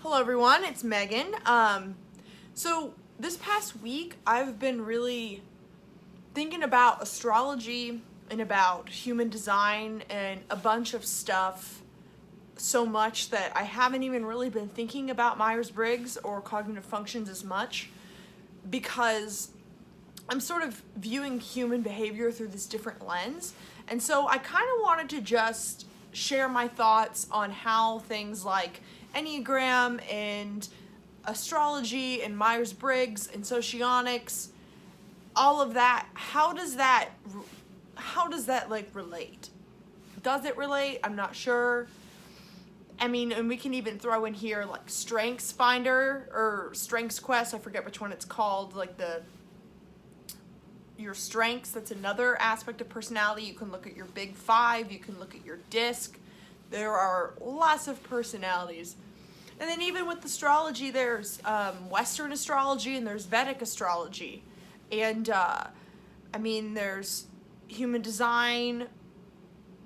Hello everyone, it's Megan. So this past week I've been really thinking about astrology and about human design and a bunch of stuff, so much that I haven't even really been thinking about Myers-Briggs or cognitive functions as much, because I'm sort of viewing human behavior through this different lens. And so I kind of wanted to just share my thoughts on how things like Enneagram and astrology and Myers-Briggs and Socionics, all of that, how does that like relate? Does it relate? I'm not sure. I mean, and we can even throw in here like Strengths Finder or Strengths Quest. I forget which one it's called, like your strengths. That's another aspect of personality. You can look at your big five, you can look at your disc. There are lots of personalities. And then even with astrology, there's Western astrology and there's Vedic astrology. And there's human design,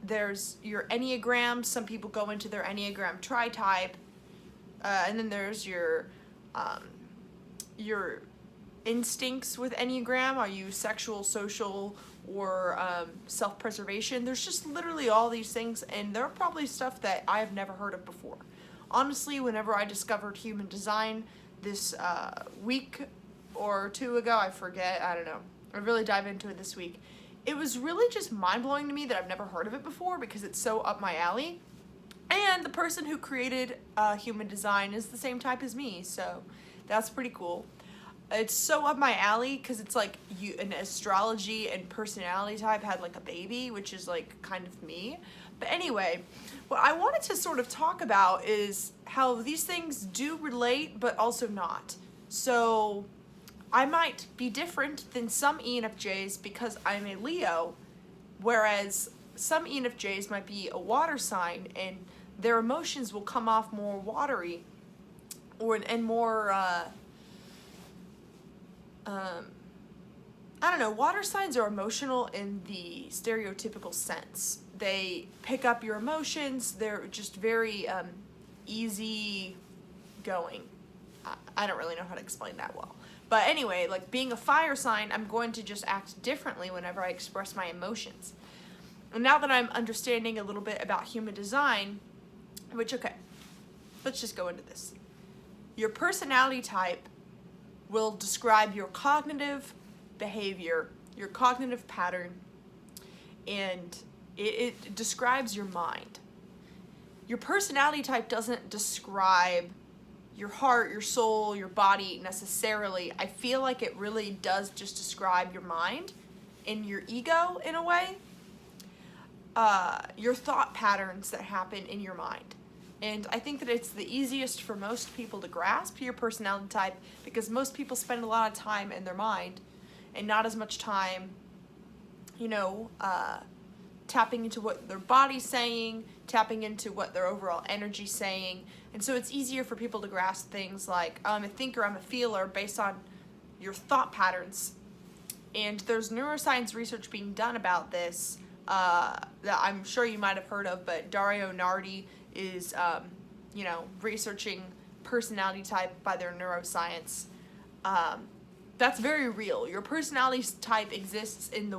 there's your Enneagram. Some people go into their Enneagram tri-type. And then there's your instincts with Enneagram. Are you sexual, social, or self-preservation? There's just literally all these things, and they're probably stuff that I have never heard of before. Honestly, whenever I discovered human design this week or two ago, I forget, I don't know, I really dive into it this week. It was really just mind-blowing to me that I've never heard of it before because it's so up my alley. And the person who created human design is the same type as me, so that's pretty cool. It's so up my alley because it's like an astrology and personality type had like a baby, which is like kind of me. But anyway, what I wanted to sort of talk about is how these things do relate, but also not. So I might be different than some ENFJs because I'm a Leo, whereas some ENFJs might be a water sign and their emotions will come off more watery and more I don't know, water signs are emotional in the stereotypical sense. They pick up your emotions, they're just very easy going. I don't really know how to explain that well. But anyway, like being a fire sign, I'm going to just act differently whenever I express my emotions. And now that I'm understanding a little bit about human design, okay, let's just go into this. Your personality type will describe your cognitive behavior, your cognitive pattern, and it describes your mind. Your personality type doesn't describe your heart, your soul, your body necessarily. I feel like it really does just describe your mind and your ego in a way. Your thought patterns that happen in your mind. And I think that it's the easiest for most people to grasp your personality type because most people spend a lot of time in their mind and not as much time, tapping into what their body's saying, tapping into what their overall energy's saying. And so it's easier for people to grasp things like I'm a thinker, I'm a feeler based on your thought patterns. And there's neuroscience research being done about this that I'm sure you might have heard of, but Dario Nardi is, researching personality type by their neuroscience. That's very real. Your personality type exists in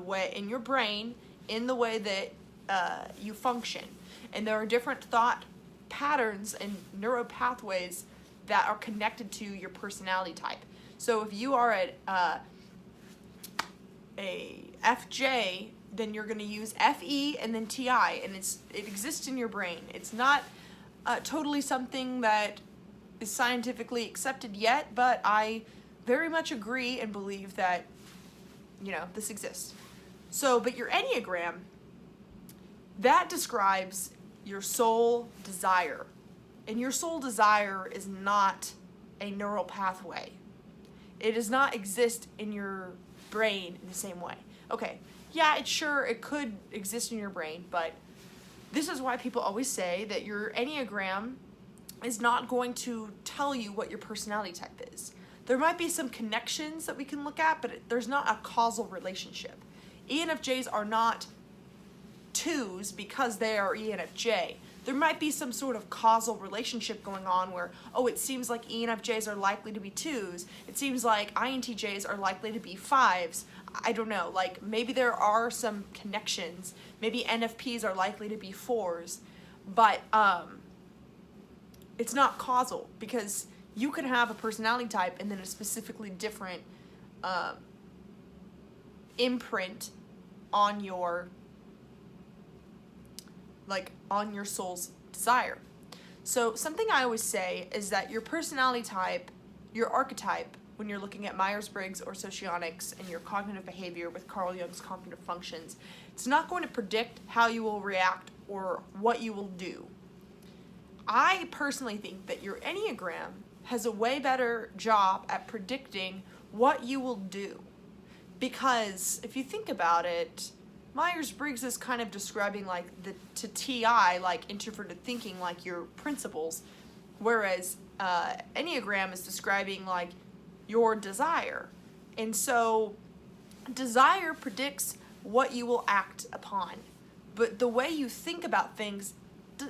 your brain, in the way that you function. And there are different thought patterns and neural pathways that are connected to your personality type. So if you are a FJ, then you're going to use FE and then TI, and it exists in your brain. It's not totally something that is scientifically accepted yet, but I very much agree and believe that, this exists. So, but your Enneagram, that describes your soul desire. And your soul desire is not a neural pathway. It does not exist in your brain in the same way. Okay, yeah, it could exist in your brain, but this is why people always say that your Enneagram is not going to tell you what your personality type is. There might be some connections that we can look at, but there's not a causal relationship. ENFJs are not twos because they are ENFJ. there might be some sort of causal relationship going on where, oh, it seems like ENFJs are likely to be 2s. It seems like INTJs are likely to be 5s. I don't know, like maybe there are some connections. Maybe NFPs are likely to be 4s, but it's not causal, because you can have a personality type and then a specifically different imprint on your soul's desire. So something I always say is that your personality type, your archetype, when you're looking at Myers-Briggs or Socionics and your cognitive behavior with Carl Jung's cognitive functions, it's not going to predict how you will react or what you will do. I personally think that your Enneagram has a way better job at predicting what you will do. Because if you think about it, Myers-Briggs is kind of describing like to TI, like introverted thinking, like your principles, whereas Enneagram is describing like your desire. And so desire predicts what you will act upon, but the way you think about things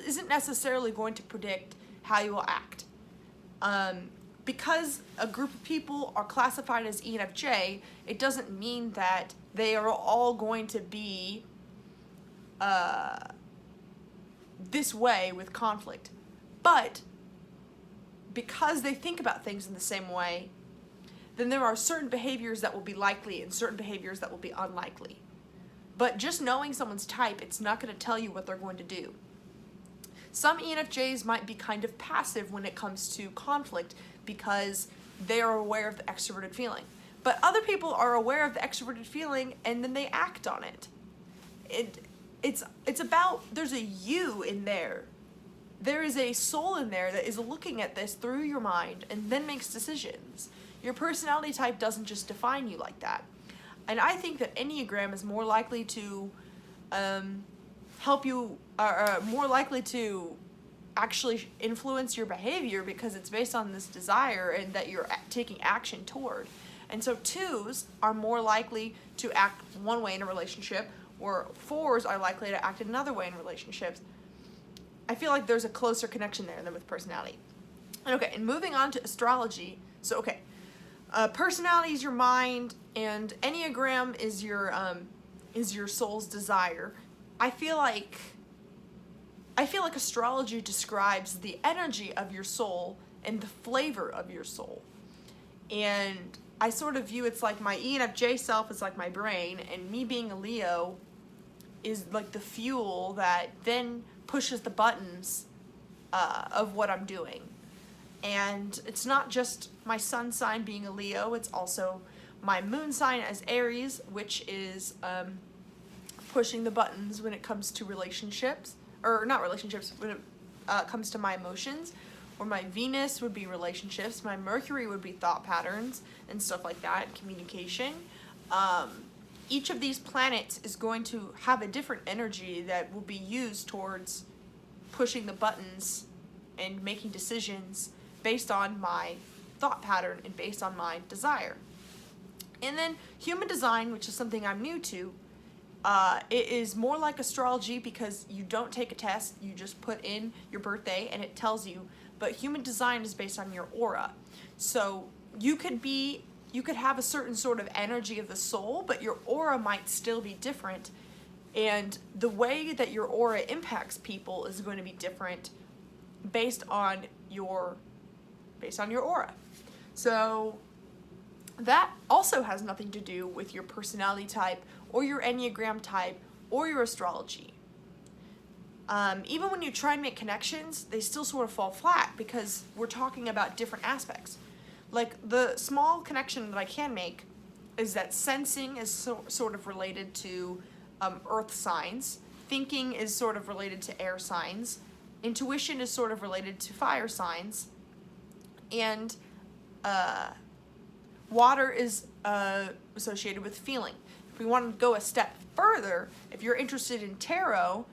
isn't necessarily going to predict how you will act. Because a group of people are classified as ENFJ, it doesn't mean that they are all going to be this way with conflict. But because they think about things in the same way, then there are certain behaviors that will be likely and certain behaviors that will be unlikely. But just knowing someone's type, it's not going to tell you what they're going to do. Some ENFJs might be kind of passive when it comes to conflict because they are aware of the extroverted feeling. But other people are aware of the extroverted feeling and then they act on it. It's about, there's a you in there. There is a soul in there that is looking at this through your mind and then makes decisions. Your personality type doesn't just define you like that. And I think that Enneagram is more likely to help you, more likely to actually influence your behavior because it's based on this desire and that you're taking action toward. And so 2s are more likely to act one way in a relationship, or 4s are likely to act another way in relationships. I feel like there's a closer connection there than with personality. Okay, and moving on to astrology. So, okay, personality is your mind, and Enneagram is your soul's desire. I feel like astrology describes the energy of your soul and the flavor of your soul. And I sort of view it's like my ENFJ self is like my brain, and me being a Leo is like the fuel that then pushes the buttons of what I'm doing. And it's not just my sun sign being a Leo, it's also my moon sign as Aries, which is pushing the buttons when it comes to relationships, or not relationships, when it comes to my emotions. Or my Venus would be relationships, my Mercury would be thought patterns and stuff like that, communication. Each of these planets is going to have a different energy that will be used towards pushing the buttons and making decisions based on my thought pattern and based on my desire. And then human design, which is something I'm new to, it is more like astrology because you don't take a test, you just put in your birthday and it tells you. But human design is based on your aura. So you could have a certain sort of energy of the soul, but your aura might still be different. And the way that your aura impacts people is going to be different based on your aura. So that also has nothing to do with your personality type or your Enneagram type or your astrology. Even when you try and make connections, they still sort of fall flat because we're talking about different aspects. Like the small connection that I can make is that sensing is sort of related to earth signs, thinking is sort of related to air signs, intuition is sort of related to fire signs, and water is associated with feeling. If we want to go a step further, if you're interested in tarot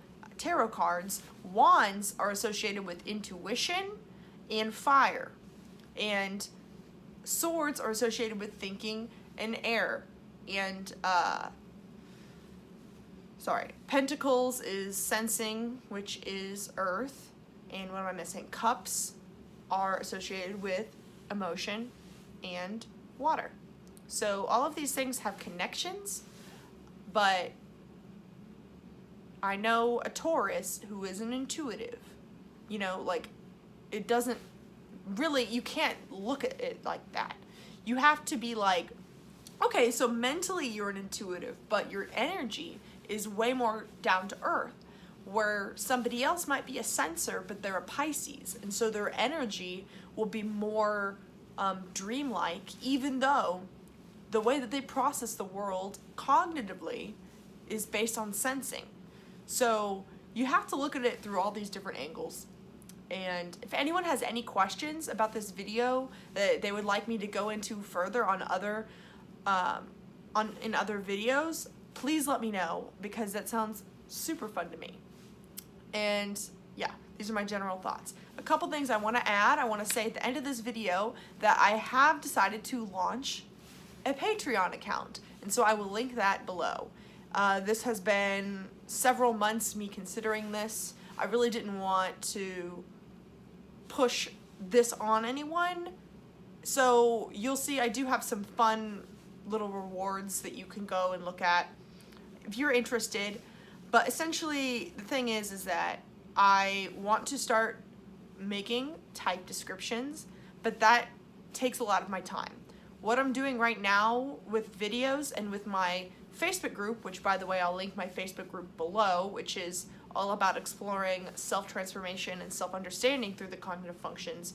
cards, wands are associated with intuition and fire, and swords are associated with thinking and air, and Pentacles is sensing, which is earth. And what am I missing? Cups are associated with emotion and water. So all of these things have connections, but I know a Taurus who is an intuitive. You know, like, it doesn't really, you can't look at it like that. You have to be like, okay, so mentally you're an intuitive, but your energy is way more down to earth, where somebody else might be a sensor, but they're a Pisces, and so their energy will be more dreamlike, even though the way that they process the world cognitively is based on sensing. So you have to look at it through all these different angles. And if anyone has any questions about this video that they would like me to go into further on other in other videos, please let me know, because that sounds super fun to me. And yeah, these are my general thoughts. A couple things I want to add. I want to say at the end of this video that I have decided to launch a Patreon account, and so I will link that below. This has been several months me considering this. I really didn't want to push this on anyone, so you'll see I do have some fun little rewards that you can go and look at if you're interested. But essentially the thing is that I want to start making type descriptions, but that takes a lot of my time. What I'm doing right now with videos and with my Facebook group, which by the way I'll link my Facebook group below, which is all about exploring self-transformation and self-understanding through the cognitive functions.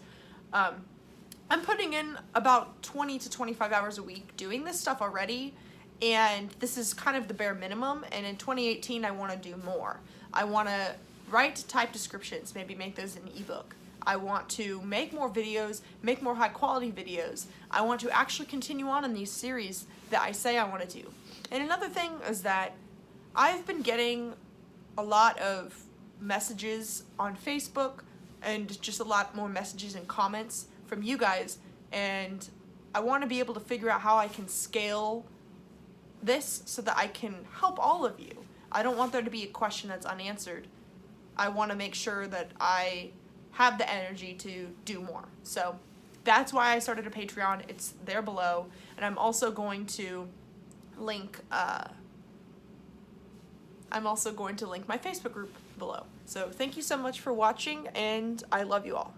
I'm putting in about 20 to 25 hours a week doing this stuff already, and this is kind of the bare minimum, and in 2018 I want to do more. I want to write type descriptions, maybe make those an ebook. I want to make more videos, make more high quality videos. I want to actually continue on in these series that I say I want to do. And another thing is that I've been getting a lot of messages on Facebook and just a lot more messages and comments from you guys, and I want to be able to figure out how I can scale this so that I can help all of you. I don't want there to be a question that's unanswered. I want to make sure that I have the energy to do more. So that's why I started a Patreon. It's there below, and I'm also going to link my Facebook group below. So thank you so much for watching, and I love you all.